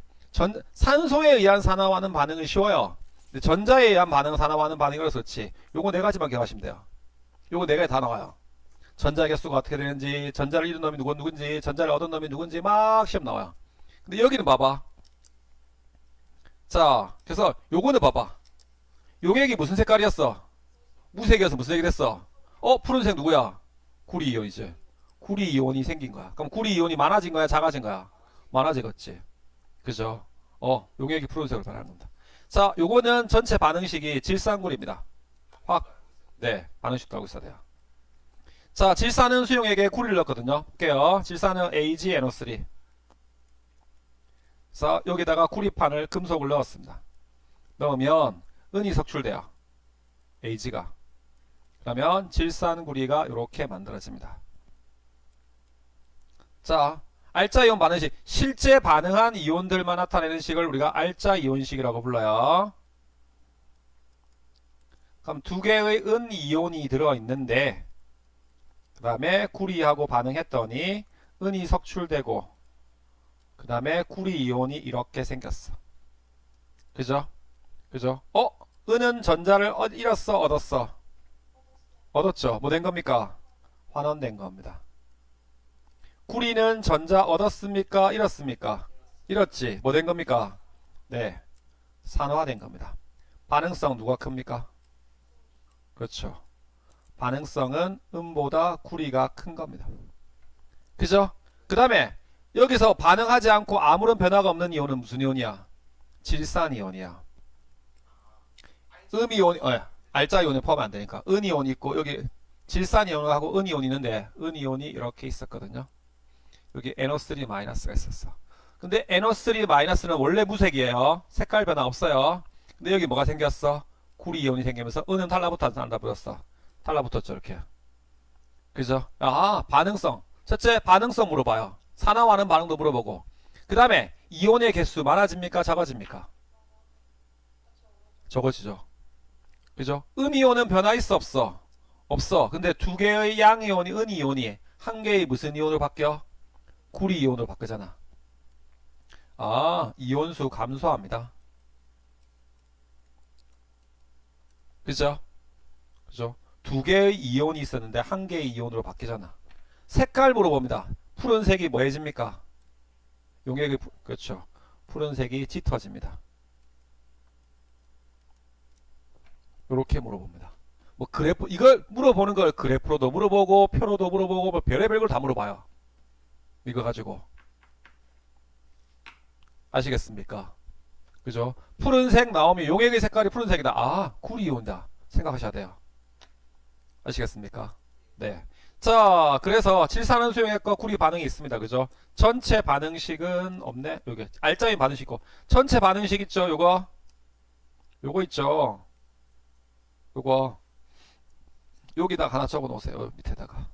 산소에 의한 산화하는 반응은 쉬워요. 근데 전자에 의한 반응, 산화하는 반응이라서 그렇지. 요거 네 가지만 기억하시면 돼요. 요거 네 가지 다 나와요. 전자 개수가 어떻게 되는지, 전자를 잃은 놈이 누군지, 전자를 얻은 놈이 누군지 막 시험 나와요. 근데 여기는 봐봐. 자, 그래서 요거는 봐봐. 용액이 무슨 색깔이었어? 무색이어서 무슨 색이 됐어? 푸른색 누구야? 구리 이온이지. 구리 이온이 생긴 거야. 그럼 구리 이온이 많아진 거야? 작아진 거야? 많아지겠지. 그죠? 용액이 푸른색으로 변하는 겁니다. 자, 요거는 전체 반응식이 질산구리입니다. 네, 반응식도 알고 있어야 돼요. 자, 질산은 수용액에 구리를 넣었거든요. 볼게요. 질산은 AgNO3. 자, 여기다가 구리판을 금속을 넣었습니다. 넣으면 은이 석출돼요. Ag가. 그러면 질산구리가 이렇게 만들어집니다. 자, 알자이온 반응식. 실제 반응한 이온들만 나타내는 식을 우리가 알자이온식이라고 불러요. 그럼 두 개의 은 이온이 들어있는데 그 다음에 구리하고 반응했더니 은이 석출되고 그 다음에 구리 이온이 이렇게 생겼어. 그죠? 그죠? 은은 전자를 잃었어? 얻었어? 얻었죠. 뭐 된 겁니까? 환원된 겁니다. 구리는 전자 얻었습니까? 잃었습니까? 잃었지. 뭐 된 겁니까? 네. 산화된 겁니다. 반응성 누가 큽니까? 그렇죠. 반응성은 음보다 구리가 큰 겁니다. 그죠? 그 다음에 여기서 반응하지 않고 아무런 변화가 없는 이온은 무슨 이온이야? 질산이온이야. 음이온, 알자이온에 포함이 안 되니까. 은이온 있고 여기 질산이온하고 은이온 있는데 은이온이 이렇게 있었거든요. 여기 NO3-가 있었어. 근데 NO3-는 원래 무색이에요. 색깔 변화 없어요. 근데 여기 뭐가 생겼어? 구리 이온이 생기면서 은은 달라붙었어, 안 달라붙었어? 달라붙었죠, 이렇게. 그죠? 반응성. 첫째, 반응성 물어봐요. 산화하는 반응도 물어보고. 그 다음에 이온의 개수 많아집니까? 작아집니까? 적어지죠. 그죠? 음이온은 변화 있어, 없어? 없어. 근데 두 개의 양이온이, 은이온이 한 개의 무슨 이온으로 바뀌어? 구리 이온으로 바뀌잖아. 이온수 감소합니다. 그죠? 그죠? 두 개의 이온이 있었는데 한 개의 이온으로 바뀌잖아. 색깔 물어봅니다. 푸른색이 뭐해집니까? 용액이 그렇죠. 푸른색이 짙어집니다. 이렇게 물어봅니다. 뭐 그래프 이걸 물어보는 걸 그래프로도 물어보고 표로도 물어보고 뭐 별의별 걸 다 물어봐요. 이거 가지고 아시겠습니까? 그죠? 푸른색 나오면 용액의 색깔이 푸른색이다. 구리 온다. 생각하셔야 돼요. 아시겠습니까? 네. 자, 그래서 질산은 수용액과 구리 반응이 있습니다. 그죠? 전체 반응식은 없네. 여기 알짜인 반응식 있고 전체 반응식 있죠? 요거 있죠? 요거 여기다가 하나 적어 놓으세요. 밑에다가.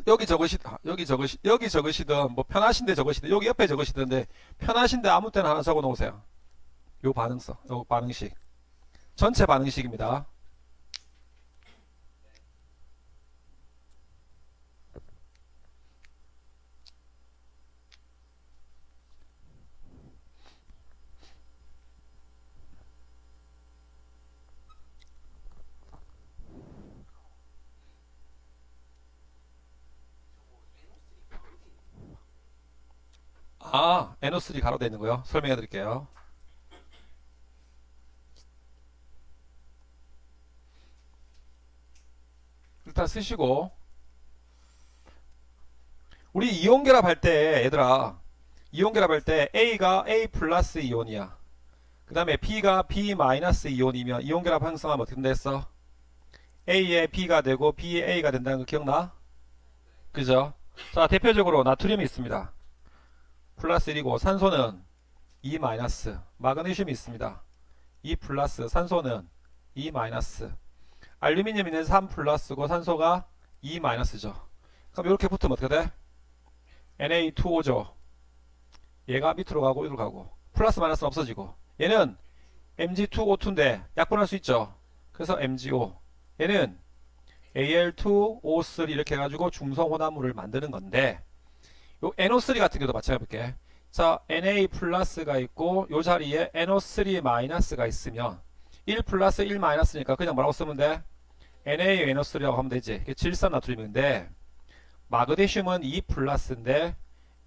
여기 적으시든 뭐 편하신데 적으시든 여기 옆에 적으시던데 편하신데 아무 때나 하나 적어 놓으세요. 요 반응성, 요 반응식. 전체 반응식입니다. NO3 가로 되어 있는 거요. 설명해 드릴게요. 일단 쓰시고 우리 이온 결합할 때 얘들아 이온 결합할 때 A가 A 플러스 이온이야. 그 다음에 B가 B 마이너스 이온이면 이온 결합 형성하면 어떻게 됐어? A에 B가 되고 B에 A가 된다는 거 기억나? 그죠? 자, 대표적으로 나트륨이 있습니다. 플러스 1이고 산소는 2 마이너스, 마그네슘이 있습니다. 2 플러스, 산소는 2 마이너스, 알루미늄이 3 플러스고 산소가 2 마이너스죠. 그럼 이렇게 붙으면 어떻게 돼? Na2O죠. 얘가 밑으로 가고 위로 가고 플러스 마이너스는 없어지고 얘는 Mg2O2인데 약분할 수 있죠. 그래서 MgO. 얘는 Al2O3 이렇게 해가지고 중성혼합물을 만드는 건데, 요 NO3 같은 경우도 마찬가지 볼게. 자, Na 플러스가 있고 요 자리에 NO3 마이너스가 있으면 1 플러스 1 마이너스니까 그냥 뭐라고 쓰면 돼? NaNO3라고 하면 되지. 이게 질산나트륨인데 마그네슘은 2 플러스인데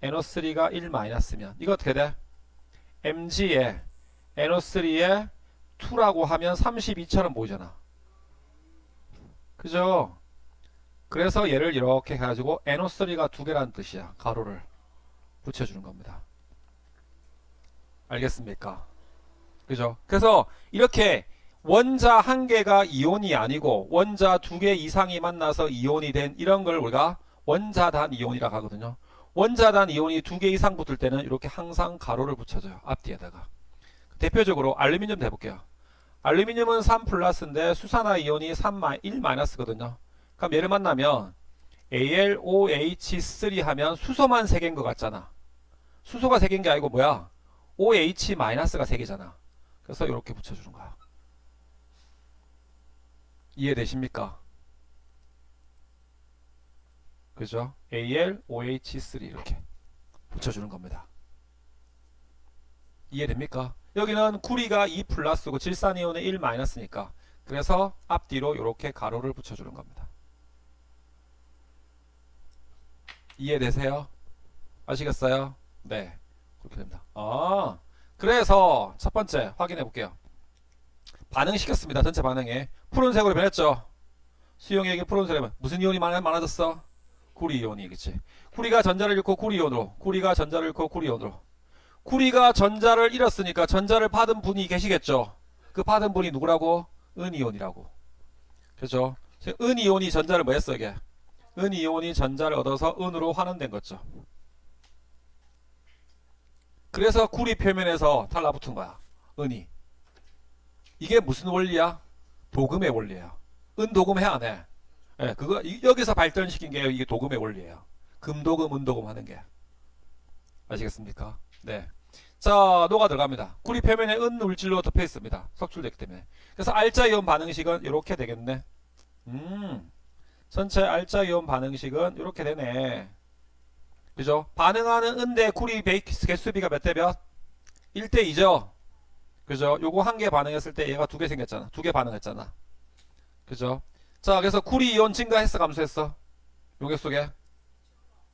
NO3가 1 마이너스면 이거 어떻게 돼? Mg에 NO3에 2라고 하면 32처럼 보이잖아. 그죠? 그래서 얘를 이렇게 해가지고 NO3가 두 개라는 뜻이야. 가로를 붙여주는 겁니다. 알겠습니까? 그죠? 그래서 이렇게 원자 한 개가 이온이 아니고 원자 두 개 이상이 만나서 이온이 된 이런 걸 우리가 원자단 이온이라고 하거든요. 원자단 이온이 두 개 이상 붙을 때는 이렇게 항상 가로를 붙여줘요. 앞뒤에다가. 대표적으로 알루미늄 해볼게요. 알루미늄은 3 플러스인데 수산화 이온이 1 마이너스거든요. 그럼 얘를 만나면 AlOH3 하면 수소만 3개인 것 같잖아. 수소가 3개인 게 아니고 뭐야? OH 마이너스가 3개잖아. 그래서 이렇게 붙여주는 거야. 이해되십니까? 그죠? AlOH3 이렇게 붙여주는 겁니다. 이해됩니까? 여기는 구리가 2 플러스고 질산이온은 1 마이너스니까 그래서 앞뒤로 이렇게 가로를 붙여주는 겁니다. 이해되세요? 아시겠어요? 네. 그렇게 됩니다. 그래서 첫 번째 확인해 볼게요. 반응시켰습니다. 전체 반응에. 푸른색으로 변했죠? 수용액이 푸른색으로 변. 무슨 이온이 많아졌어? 구리 이온이. 그치? 구리가 전자를 잃고 구리 이온으로. 구리가 전자를 잃고 구리 이온으로. 구리가 전자를 잃었으니까 전자를 받은 분이 계시겠죠? 그 받은 분이 누구라고? 은이온이라고. 그죠? 은이온이 전자를 뭐 했어 이게? 은이온이 전자를 얻어서 은으로 환원된 거죠. 그래서 구리 표면에서 달라붙은 거야. 은이. 이게 무슨 원리야? 도금의 원리예요. 은도금 해 안 해? 예, 그거 여기서 발전시킨 게 이게 도금의 원리예요. 금도금, 은도금 하는 게. 아시겠습니까? 네. 자, 녹아 들어갑니다. 구리 표면에 은 물질로 덮여 있습니다. 석출됐기 때문에. 그래서 알자이온 반응식은 이렇게 되겠네. 전체 알자이온 반응식은 이렇게 되네. 그죠? 반응하는 은 대 구리 개수비가 몇 대 몇? 1대 2죠? 그죠? 요거 한 개 반응했을 때 얘가 두 개 생겼잖아. 두 개 반응했잖아. 그죠? 자, 그래서 구리 이온 증가했어, 감소했어? 용액 속에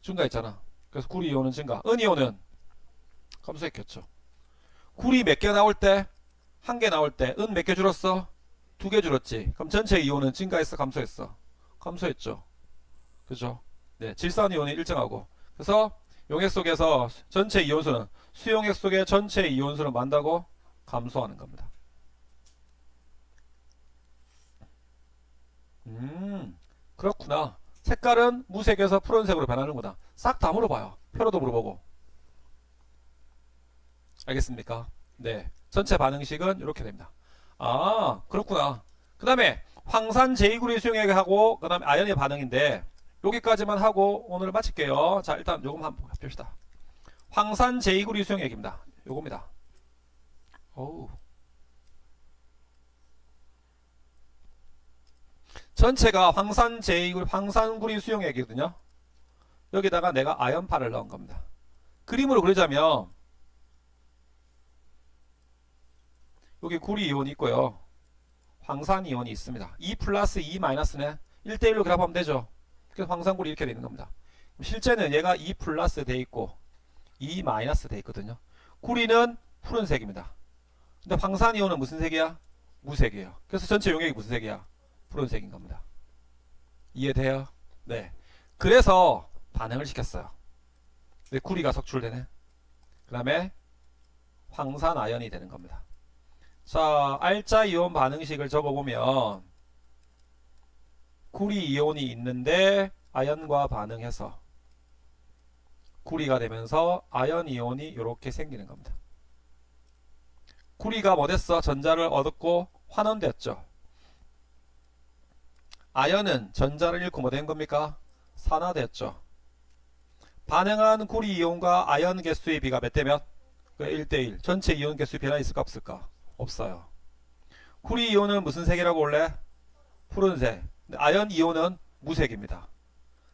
증가했잖아. 그래서 구리 이온은 증가. 은 이온은 감소했겠죠. 구리 몇 개 나올 때? 한 개 나올 때 은 몇 개 줄었어? 두 개 줄었지. 그럼 전체 이온은 증가했어, 감소했어? 감소했죠. 그죠? 네, 질산 이온이 일정하고. 그래서 용액 속에서 전체 이온수는 수용액 속의 전체 이온수는 만다고 감소하는 겁니다. 그렇구나. 색깔은 무색에서 푸른색으로 변하는구나. 싹 다 물어봐요. 표로도 물어보고. 알겠습니까? 네. 전체 반응식은 이렇게 됩니다. 그렇구나. 그 다음에 황산 제2구리 수용액하고 그 다음에 아연의 반응인데 여기까지만 하고 오늘 마칠게요. 자, 일단 요금 한번 봅시다. 황산 제2구리 수용액입니다. 요겁니다. 어우. 전체가 황산 제2구리 황산구리 수용액이거든요. 여기다가 내가 아연파를 넣은 겁니다. 그림으로 그리자면 여기 구리 이온이 있고요. 황산 이온이 있습니다. 2 플러스 2 마이너스네. 1대1로 그래프하면 되죠. 그래서 황산구리 이렇게 되는 겁니다. 실제는 얘가 2 플러스 돼 있고 2 마이너스 돼 있거든요. 구리는 푸른색입니다. 근데 황산 이온은 무슨 색이야? 무색이에요. 그래서 전체 용액이 무슨 색이야? 푸른색인 겁니다. 이해돼요? 네. 그래서 반응을 시켰어요. 왜 구리가 석출되네? 그 다음에 황산 아연이 되는 겁니다. 자, 알자 이온 반응식을 적어보면 구리 이온이 있는데 아연과 반응해서 구리가 되면서 아연 이온이 이렇게 생기는 겁니다. 구리가 뭐 됐어? 전자를 얻었고 환원됐죠. 아연은 전자를 잃고 뭐 된 겁니까? 산화됐죠. 반응한 구리 이온과 아연 개수의 비가 몇 대 몇? 1대1. 전체 이온 개수 변화 있을까 없을까? 없어요. 구리 이온은 무슨 색이라고 원래? 푸른색. 근데 아연 이온은 무색입니다.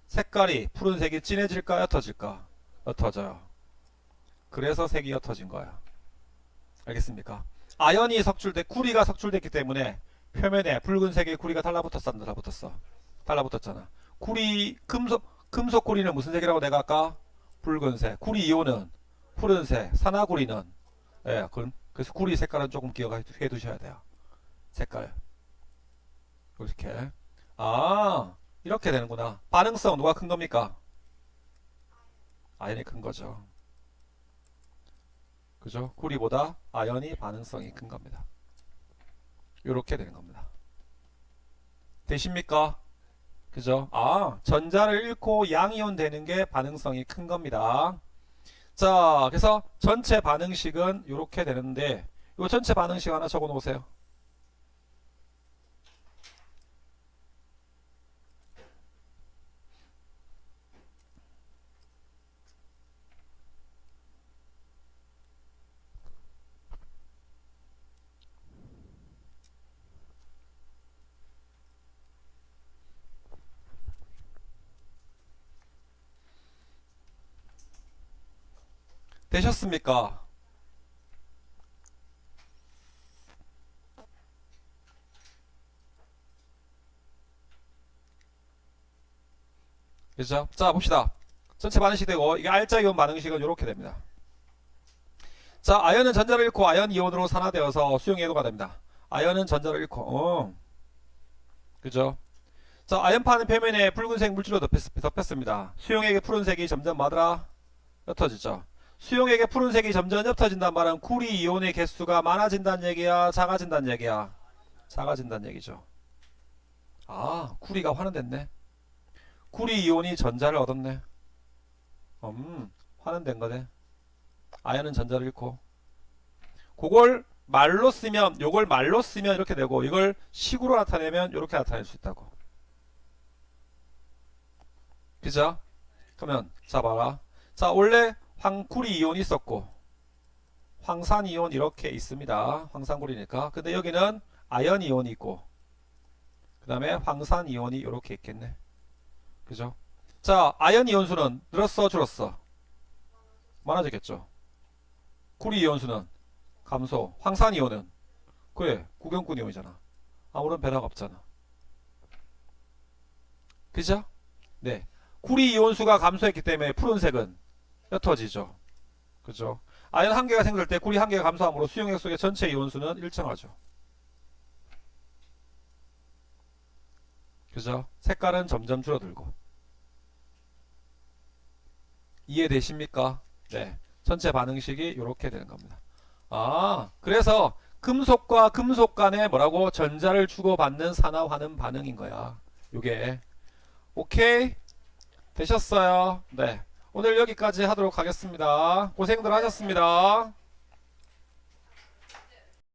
색깔이 푸른색이 진해질까 옅어질까? 옅어져요. 그래서 색이 옅어진 거야. 알겠습니까? 아연이 석출돼 구리가 석출됐기 때문에 표면에 붉은색의 구리가 달라붙었어 안 달라붙었어? 달라붙었잖아. 구리 금속 구리는 무슨 색이라고 내가 아까? 붉은색. 구리 이온은 푸른색. 산화구리는 예, 그래서 구리 색깔은 조금 기억해 두셔야 돼요. 색깔 이렇게. 아, 이렇게 되는구나. 반응성 누가 큰 겁니까? 아연이 큰 거죠. 그죠? 구리보다 아연이 반응성이 큰 겁니다. 이렇게 되는 겁니다. 되십니까? 그죠? 아, 전자를 잃고 양이온 되는 게 반응성이 큰 겁니다. 자, 그래서 전체 반응식은 이렇게 되는데, 이 전체 반응식 하나 적어 놓으세요. 되셨습니까? 그죠? 자, 봅시다. 전체 반응식 되고, 이게 R자이온 반응식은 이렇게 됩니다. 자, 아연은 전자를 잃고 아연 이온으로 산화되어서 수용해도가 됩니다. 아연은 전자를 잃고, 그죠? 자, 아연파는 표면에 붉은색 물질로 덮였습니다. 수용액의 푸른색이 점점 뭐더라? 옅어지죠. 수용액의 푸른색이 점점 옅어진단 말은 구리 이온의 개수가 많아진다는 얘기야, 작아진다는 얘기야? 작아진다는 얘기죠. 아, 구리가 환원됐네. 구리 이온이 전자를 얻었네. 환원된 거네. 아연은 전자를 잃고. 그걸 말로 쓰면, 요걸 말로 쓰면 이렇게 되고, 이걸 식으로 나타내면 이렇게 나타낼 수 있다고. 그죠? 그러면 자 봐라. 자, 원래 구리 이온이 있었고 황산 이온 이렇게 있습니다. 황산구리니까. 근데 여기는 아연 이온이 있고 그 다음에 황산 이온이 이렇게 있겠네. 그죠? 자, 아연 이온수는 늘었어 줄었어? 많아졌겠죠. 구리 이온수는 감소. 황산 이온은 그래 구경꾼 이온이잖아. 아무런 변화가 없잖아. 그죠? 네. 구리 이온수가 감소했기 때문에 푸른색은 옅어지죠. 그죠? 아연 한 개가 생길 때 구리 한 개가 감소함으로 수용액 속의 전체 이온수는 일정하죠. 그죠? 색깔은 점점 줄어들고. 이해되십니까? 네. 전체 반응식이 이렇게 되는 겁니다. 아, 그래서 금속과 금속 간에 뭐라고? 전자를 주고받는 산화환원 반응인 거야. 요게. 오케이? 되셨어요? 네. 오늘 여기까지 하도록 하겠습니다. 고생들 하셨습니다.